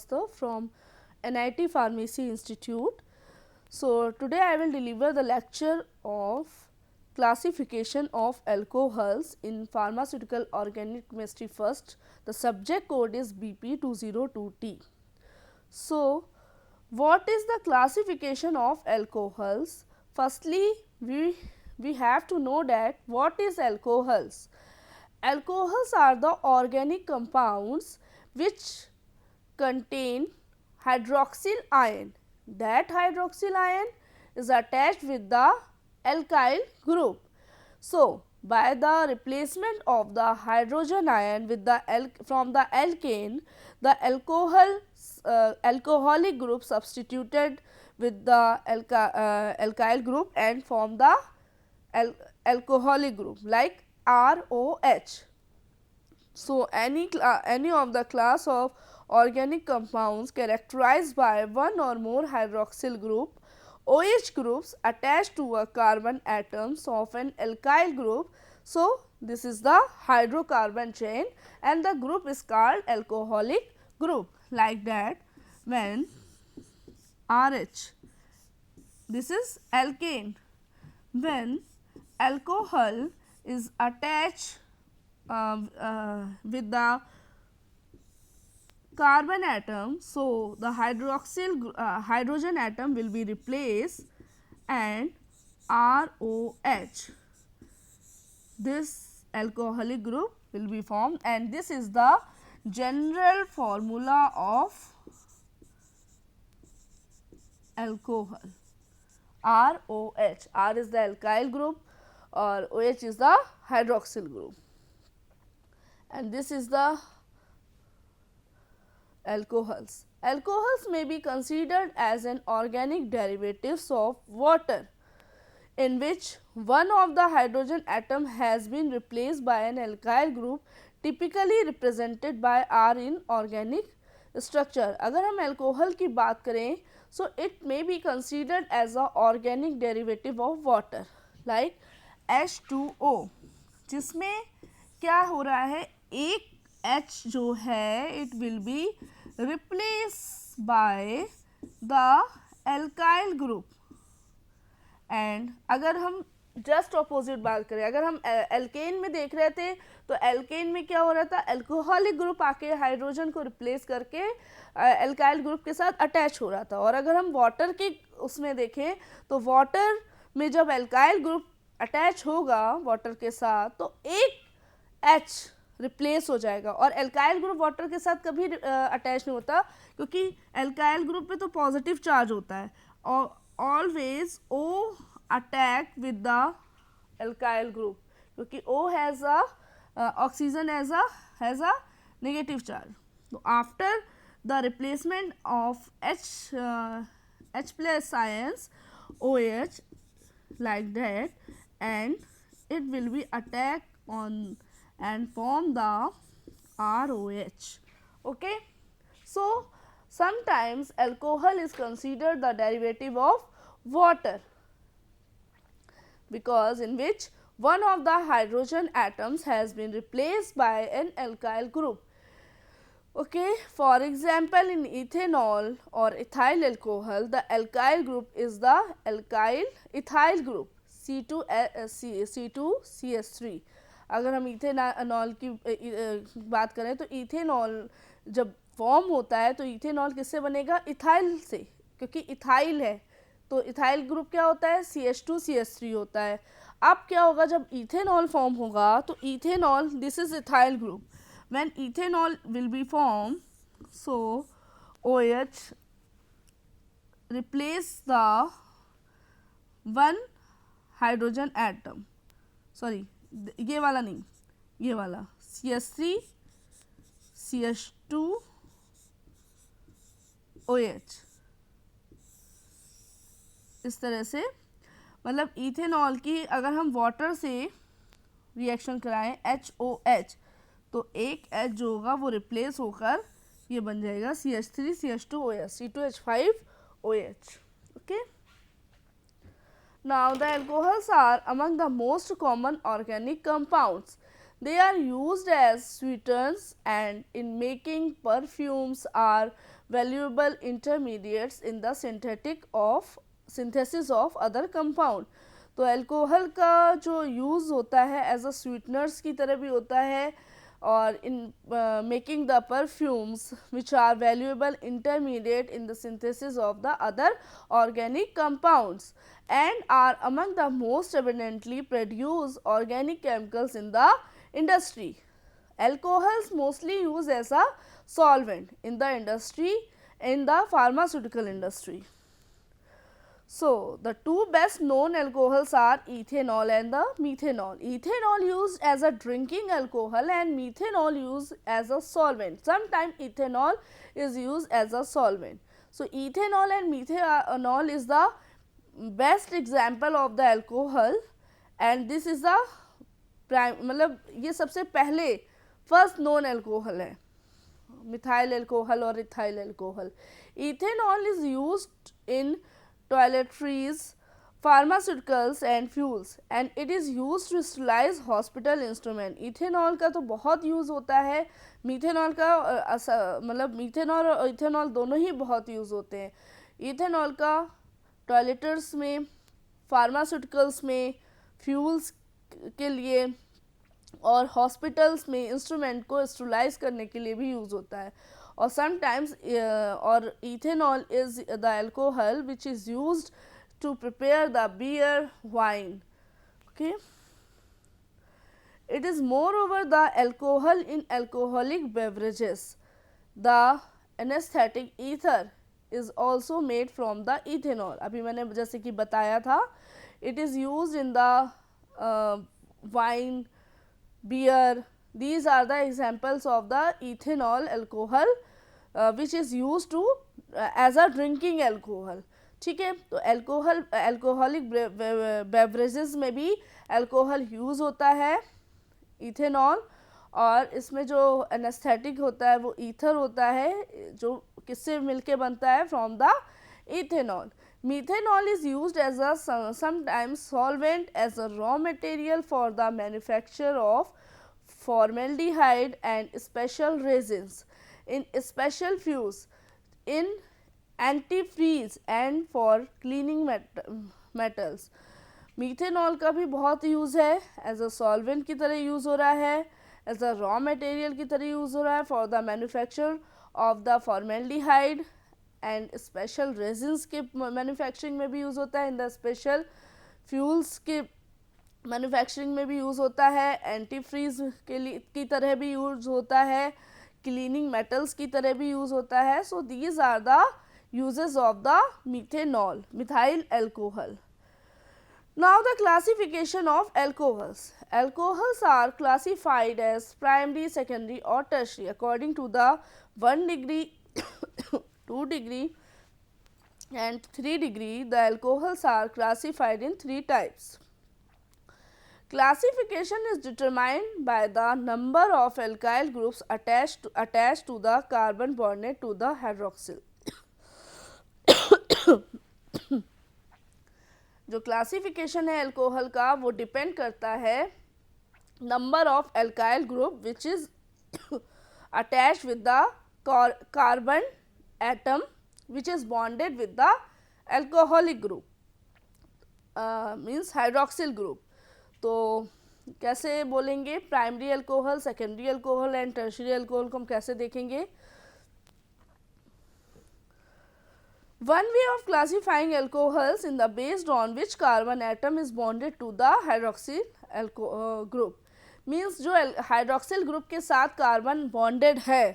Srivastava from NIT Pharmacy Institute. So, today I will deliver the lecture of classification of alcohols in pharmaceutical organic chemistry first. The subject code is BP202T. So, what is the classification of alcohols? Firstly, we have to know that what is alcohols. Alcohols are the organic compounds which contain hydroxyl ion. That hydroxyl ion is attached with the alkyl group. So, by the replacement of the hydrogen ion with the from the alkane, the alcoholic group substituted with the alkyl group and form the alcoholic group like ROH. So, any of the class of organic compounds characterized by one or more hydroxyl group, OH groups attached to a carbon atoms of an alkyl group. So, this is the hydrocarbon chain and the group is called alcoholic group. Like that, when RH, this is alkane, when alcohol is attached with the carbon atom. So, the hydrogen atom will be replaced and ROH, this alcoholic group will be formed and this is the general formula of alcohol. ROH, R is the alkyl group or OH is the hydroxyl group, and this is the alcohols. Alcohols may be considered as an organic derivatives of water in which one of the hydrogen atom has been replaced by an alkyl group typically represented by R in organic structure. अगर हम alcohol की बात करें, so it may be considered as a organic derivative of water like H2O, जिसमें क्या हो रहा है, एक H जो है it will be replaced by the alkyl group. And अगर हम जस्ट अपोजिट बात करें, अगर हम एल्केन में देख रहे थे तो एल्केन में क्या हो रहा था, एल्कोहलिक ग्रुप आके हाइड्रोजन को रिप्लेस करके एल्काइल ग्रुप के साथ अटैच हो रहा था. और अगर हम वाटर के उसमें देखें तो वाटर में जब एल्काइल ग्रुप अटैच होगा वाटर के साथ तो एक H रिप्लेस हो जाएगा और एल्काइल ग्रुप वाटर के साथ कभी अटैच नहीं होता क्योंकि एल्काइल ग्रुप में तो पॉजिटिव चार्ज होता है और always O attack with the alkyl group क्योंकि O has a oxygen has a negative charge. So, after the replacement of H plus ions OH like that and it will be attack on and form the ROH. Okay. So, sometimes alcohol is considered the derivative of water because in which one of the hydrogen atoms has been replaced by an alkyl group. Okay. For example, in ethanol or ethyl alcohol, the alkyl group is the alkyl ethyl group C2CH3. अगर हम ethanol की बात करें तो ethanol जब form होता है तो इथेनॉल किससे बनेगा, इथाइल से, क्योंकि इथाइल है तो इथाइल ग्रुप क्या होता है, CH2CH3 होता है. अब क्या होगा जब इथेनॉल फॉर्म होगा तो ethanol, this is ethyl group, when ethanol will be form so OH replace the one hydrogen atom, sorry ये वाला नहीं, ये वाला CH3 CH2 OH, इस तरह से मतलब इथेनॉल की अगर हम वाटर से रिएक्शन कराएं HOH तो एक H जो होगा वो रिप्लेस होकर ये बन जाएगा CH3 CH2 OH C2H5 OH. Okay. Now, the alcohols are among the most common organic compounds. They are used as sweeteners and in making perfumes are valuable intermediates in the synthesis of other compound. तो alcohol का जो use होता है as a sweeteners की तरह भी होता है और in making the perfumes which are valuable intermediate in the synthesis of the other organic compounds and are among the most abundantly produced organic chemicals in the industry. Alcohols mostly used as a solvent in the industry, in the pharmaceutical industry. So, the two best known alcohols are ethanol and the methanol. Ethanol used as a drinking alcohol and methanol used as a solvent. Sometimes ethanol is used as a solvent. So, ethanol and methanol is the best example of the alcohol and this is the prime मतलब ये सबसे पहले first known alcohol है methyl alcohol और ethyl alcohol. Ethanol is used in toiletries pharmaceuticals and fuels and it is used to sterilize hospital instrument. इथेनॉल का तो बहुत यूज़ होता है. मीथेनॉल का मतलब मीथेनॉल और इथेनॉल दोनों ही बहुत यूज़ होते हैं. इथेनॉल का टॉयलेटर्स में, फार्मास्यूटिकल्स में, फ्यूल्स के लिए और हॉस्पिटल्स में इंस्ट्रूमेंट को स्टरलाइज करने के लिए भी यूज़ होता है. और समटाइम्स और ethanol is the alcohol which is used to prepare the beer wine. Okay, it is moreover the alcohol in alcoholic beverages. The anesthetic ether is also made from the ethanol. अभी मैंने जैसे कि बताया था, it is used in the wine, beer. These are the examples of the ethanol alcohol which is used to as a drinking alcohol. ठीक है, तो alcoholic beverages में भी alcohol यूज़ होता है इथेनॉल, और इसमें जो एनेस्थेटिक होता है वो ईथर होता है जो किससे मिलके बनता है, from the ethanol. Methanol is used as a sometimes solvent as a raw material for the manufacture of formaldehyde and special resins in special fuels, in antifreeze and for cleaning metals. Methanol का भी बहुत use है, as a solvent की तरह use हो रहा है, as a raw material की तरह यूज़ हो रहा है for the manufacture of the formaldehyde and special resins के मैन्युफैक्चरिंग में भी यूज़ होता है, इन द स्पेशल फ्यूल्स के मैन्युफैक्चरिंग में भी यूज़ होता है, एंटी फ्रीज के लिए की तरह भी यूज़ होता है, क्लीनिंग मेटल्स की तरह भी यूज़ होता है. So these are the uses of the methanol, methyl alcohol. Now the classification of alcohols. Alcohols are classified as primary, secondary or tertiary according to the 1 degree, 2 degree and 3 degree. The alcohols are classified in 3 types. Classification is determined by the number of alkyl groups attached to the carbon bonded to the hydroxyl. जो classification है alcohol का वो depend करता है number of alkyl group which is attached with the carbon atom which is bonded with the alcoholic group, means hydroxyl group. तो कैसे बोलेंगे primary alcohol, secondary alcohol and tertiary alcohol को हम कैसे देखेंगे. One way of classifying alcohols in the based on which carbon atom is bonded to the hydroxyl group, means जो hydroxyl group के साथ कार्बन बॉन्डेड है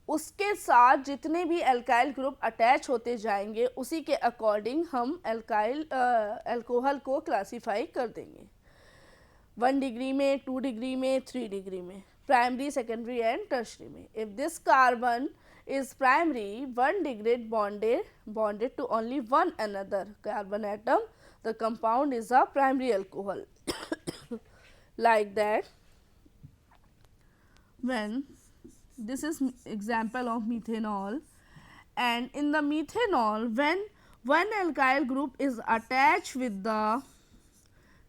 उसके साथ जितने भी अल्काइल ग्रुप अटैच होते जाएंगे उसी के अकॉर्डिंग हम अल्कोहल को क्लासीफाई कर देंगे. 1 डिग्री में, 2 डिग्री में, 3 डिग्री में, प्राइमरी, सेकेंडरी एंड टर्शरी में. If this carbon is primary, 1 degree bonded to only one another carbon atom, the compound is a primary alcohol. Like that, when this is example of methanol, and in the methanol when one alkyl group is attached with the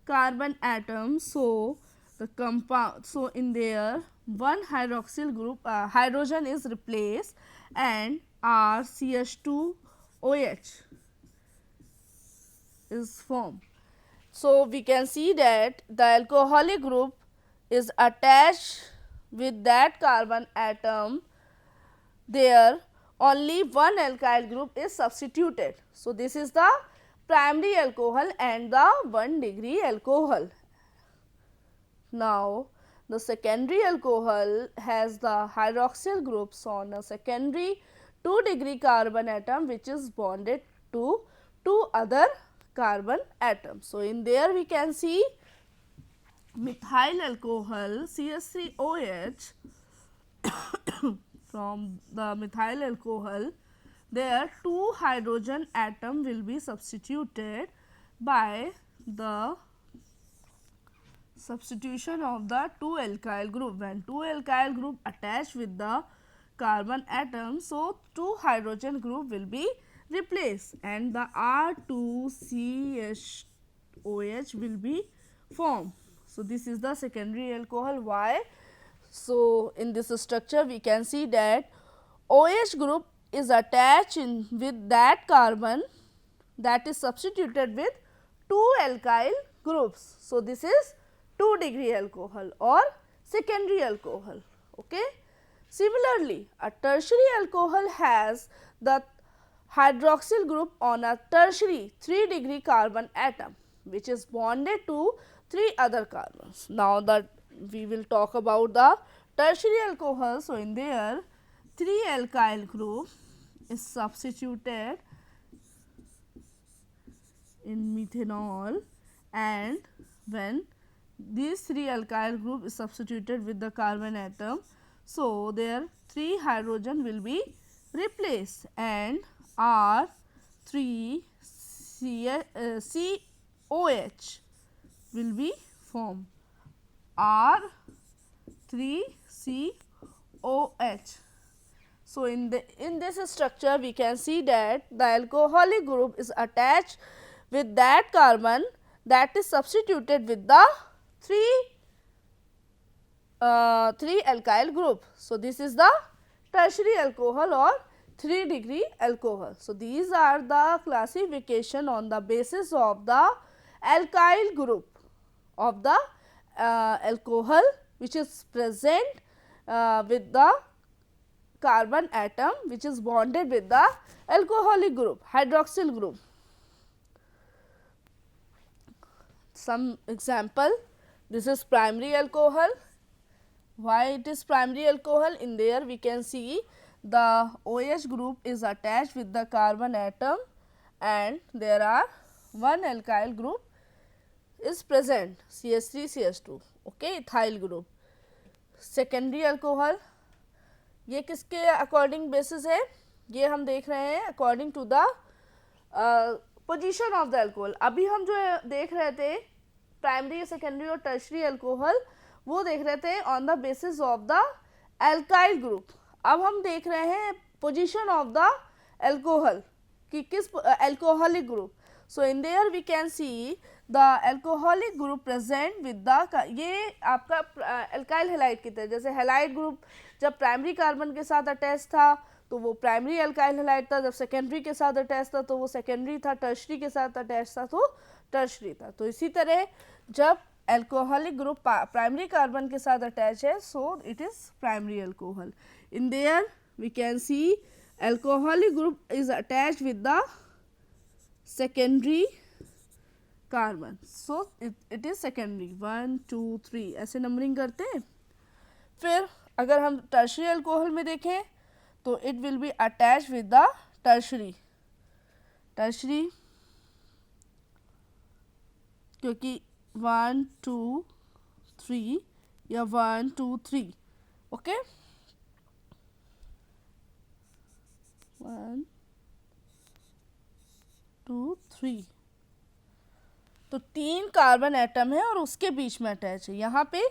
carbon atom, so the compound. So in there one hydroxyl group hydrogen is replaced and RCH2OH is formed. So we can see that the alcoholic group is attached with that carbon atom, there only one alkyl group is substituted. So this is the primary alcohol and the 1 degree alcohol. Now the secondary alcohol has the hydroxyl groups on a secondary 2 degree carbon atom which is bonded to two other carbon atoms. So in there we can see methyl alcohol CH3OH from the methyl alcohol, there two hydrogen atom will be substituted by the substitution of the two alkyl group. When two alkyl group attach with the carbon atom, so two hydrogen group will be replaced and the R2CH will be formed. So this is the secondary alcohol. Why? So in this structure we can see that OH group is attached with that carbon that is substituted with two alkyl groups. So this is 2 degree alcohol or secondary alcohol. Okay. Similarly, a tertiary alcohol has the hydroxyl group on a tertiary 3 degree carbon atom which is bonded to 3 other carbons. Now that we will talk about the tertiary alcohol. So in there 3 alkyl group is substituted in methanol, and when these 3 alkyl group is substituted with the carbon atom, so their 3 hydrogen will be replaced and R3COH will be formed. R3COH. So in this structure we can see that the alcoholic group is attached with that carbon that is substituted with the 3 alkyl group. So this is the tertiary alcohol or 3 degree alcohol. So these are the classification on the basis of the alkyl group of the alcohol which is present with the carbon atom which is bonded with the alcoholic group, hydroxyl group. Some example, this is primary alcohol. Why it is primary alcohol? In there we can see the OH group is attached with the carbon atom and there are one alkyl group is present, CH3 CH2, okay, ethyl group. Secondary alcohol, ये किसके according basis है? ये हम देख रहे हैं according to the position of the alcohol. अभी हम जो देख रहे थे प्राइमरी, सेकेंडरी और टर्शरी अल्कोहल, वो देख रहे थे on the basis of the alkyl group. अब हम देख रहे हैं पोजीशन ऑफ द अल्कोहल कि किस alcoholic group. So in there we can see the alcoholic group present with the, ये आपका अल्काइल हैलाइड की तरह, जैसे हैलाइड ग्रुप जब प्राइमरी कार्बन के साथ अटैच था तो वो प्राइमरी अल्काइल हैलाइड था, जब सेकेंडरी के साथ अटैच था तो वो सेकेंडरी था, टर्शरी के साथ अटैच था तो टर्शरी था. तो इसी तरह जब अल्कोहलिक ग्रुप प्राइमरी कार्बन के साथ अटैच है, so it is primary alcohol. In there we can see alcoholic group is attach with the secondary carbon, so it is secondary 1 2 3 ऐसे नंबरिंग करते हैं. फिर अगर हम टर्शरी अल्कोहल में देखें तो it will be attach with the tertiary, क्योंकि 1 2 3 या 1 2 3, ओके, 1 2 3. तो 3 कार्बन एटम है और उसके बीच में अटैच है. यहाँ पे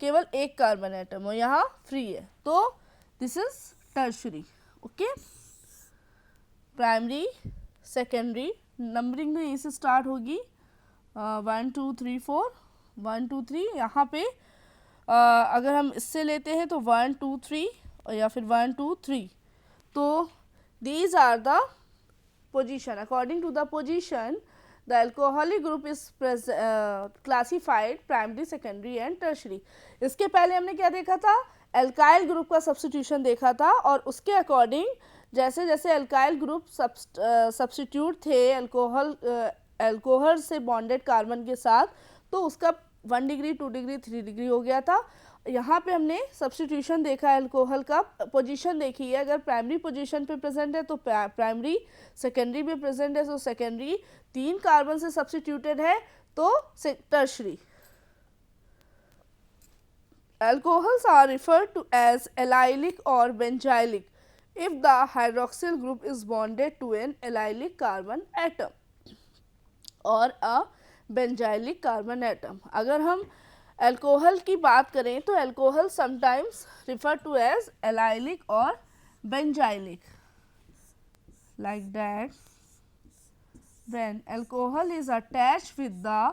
केवल एक कार्बन एटम और यहाँ फ्री है, तो this is tertiary. Okay, primary, secondary, numbering में यहीं से स्टार्ट होगी. 1 2 3 4 1 2 3. यहाँ पे अगर हम इससे लेते हैं तो 1 2 3 या फिर 1 2 3, तो these are the position. According to the position, the alcoholic group is classified primary, secondary and tertiary. इसके पहले हमने क्या देखा था, एल्काइल ग्रुप का सब्स्टिट्यूशन देखा था, और उसके अकॉर्डिंग जैसे जैसे एल्काइल ग्रुप सब्स्टिट्यूट थे अल्कोहल से बॉन्डेड कार्बन के साथ, तो उसका 1 डिग्री 2 डिग्री 3 डिग्री हो गया था. यहाँ पे हमने सब्स्टिट्यूशन देखा है, अल्कोहल का पोजीशन देखी है. अगर प्राइमरी पोजीशन पे प्रेजेंट है तो प्राइमरी, सेकेंडरी भी प्रेजेंट है तो सेकेंडरी, 3 कार्बन से सब्स्टिट्यूटेड है तो tertiary. Alcohols are referred to as allylic or benzylic if the hydroxyl group is bonded to an allylic carbon atom or a benzylic carbon atom. अगर हम alcohol की बात करें तो alcohol sometimes refer to as allylic और benzylic, like that when alcohol is attached with the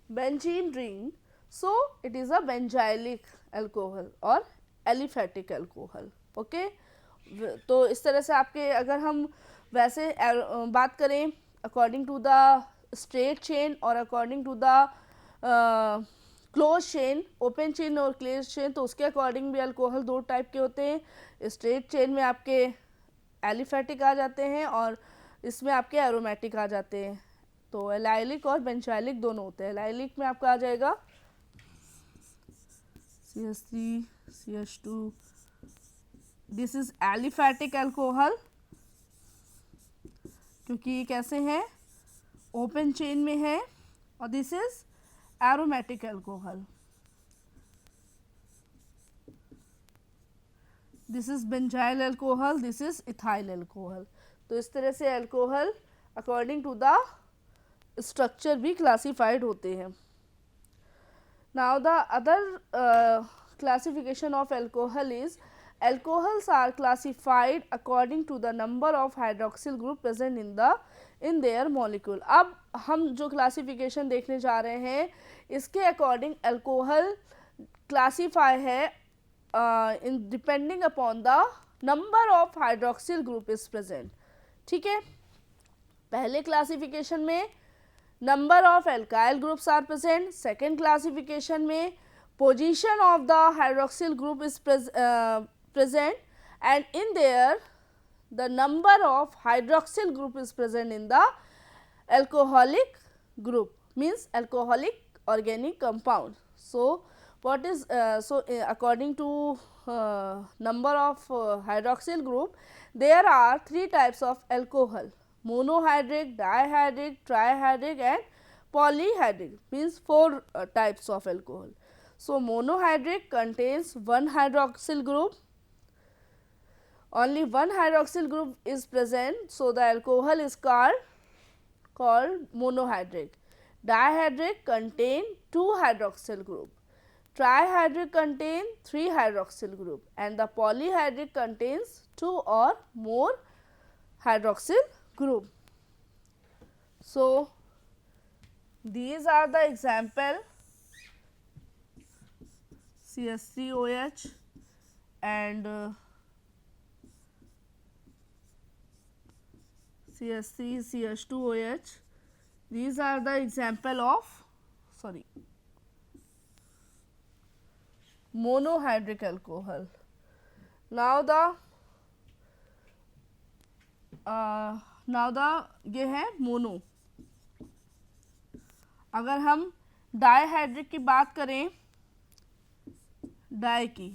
benzene ring, so it is a benzylic alcohol or aliphatic alcohol. Okay, तो इस तरह से आपके, अगर हम वैसे बात करें according to the straight chain और according to the close chain, open chain और क्लोज चेन, तो उसके अकॉर्डिंग भी अल्कोहल 2 टाइप के होते हैं. स्ट्रेट चेन में आपके एलिफेटिक आ जाते हैं और इसमें आपके एरोमेटिक आ जाते हैं. तो एलाइलिक और बेंजाइलिक दोनों होते हैं. एलाइलिक में आपका आ जाएगा CH3 CH2. This is aliphatic alcohol, क्योंकि ये कैसे हैं, ओपन चेन में है. और this is aromatic alcohol. This is benzyl alcohol, this is ethyl alcohol. तो इस तरह से alcohol according to the structure भी क्लासिफाइड होते हैं. Now the other classification of alcohol is alcohols are classified according to the number of hydroxyl group present in their molecule. अब हम जो क्लासिफिकेशन देखने जा रहे हैं, इसके अकॉर्डिंग अल्कोहल क्लासीफाई है in depending upon the number of hydroxyl group is present. ठीक है, पहले क्लासिफिकेशन में number of alkyl groups are present. Second classification में position of the hydroxyl group is present, and in there the number of hydroxyl group is present in the alcoholic group, means alcoholic organic compound. So what is according to number of hydroxyl group, there are 3 types of alcohol: monohydric, dihydric, trihydric and polyhydric, means 4 types of alcohol. So monohydric contains 1 hydroxyl group, only 1 hydroxyl group is present, so the alcohol is called monohydric. Dihydric contain 2 hydroxyl group, trihydric contain 3 hydroxyl group and the polyhydric contains 2 or more hydroxyl group. So these are the example: CH3OH and CH3 CH2OH. These are the example of monohydric alcohol. Now the ये है mono. अगर हम dihydric की बात करें, die की,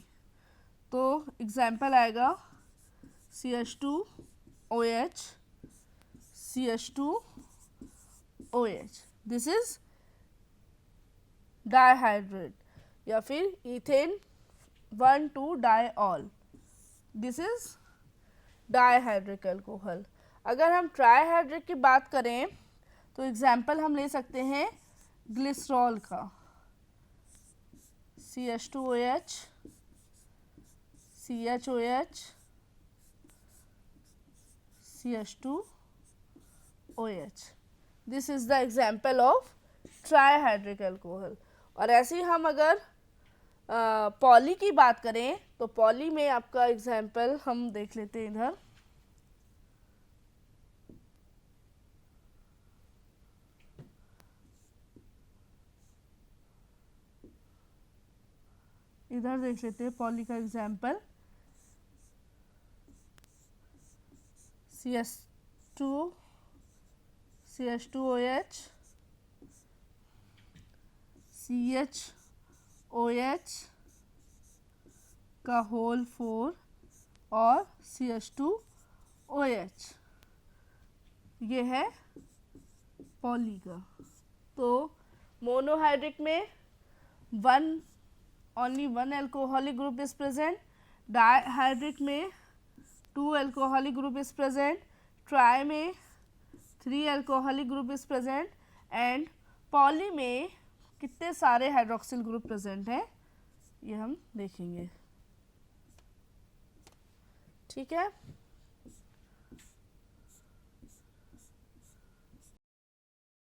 तो example आएगा CH2OH, CH2OH. This is dihydrate. या फिर ethane 1,2 diol, this is dihydric alcohol. अगर हम ट्राईहाइड्रिक की बात करें तो एग्जाम्पल हम ले सकते हैं ग्लिसरॉल का, CH2OH, CHOH, CH2OH. This is the example of trihydric alcohol. और ऐसे ही हम अगर पॉली की बात करें तो पॉली में आपका एग्जाम्पल हम देख लेते हैं इधर। इधर देख लेते हैं पॉली का एग्जाम्पल, CH2 CH2OH CHOH का होल 4 और CH2OH, ये है पॉली का। तो मोनोहाइड्रिक में only one alcoholic group is present, dihydric में 2 alcoholic group is present, tri में 3 alcoholic group is present and poly में कितने सारे हाइड्रोक्सिल ग्रुप प्रेजेंट हैं ये हम देखेंगे। ठीक है।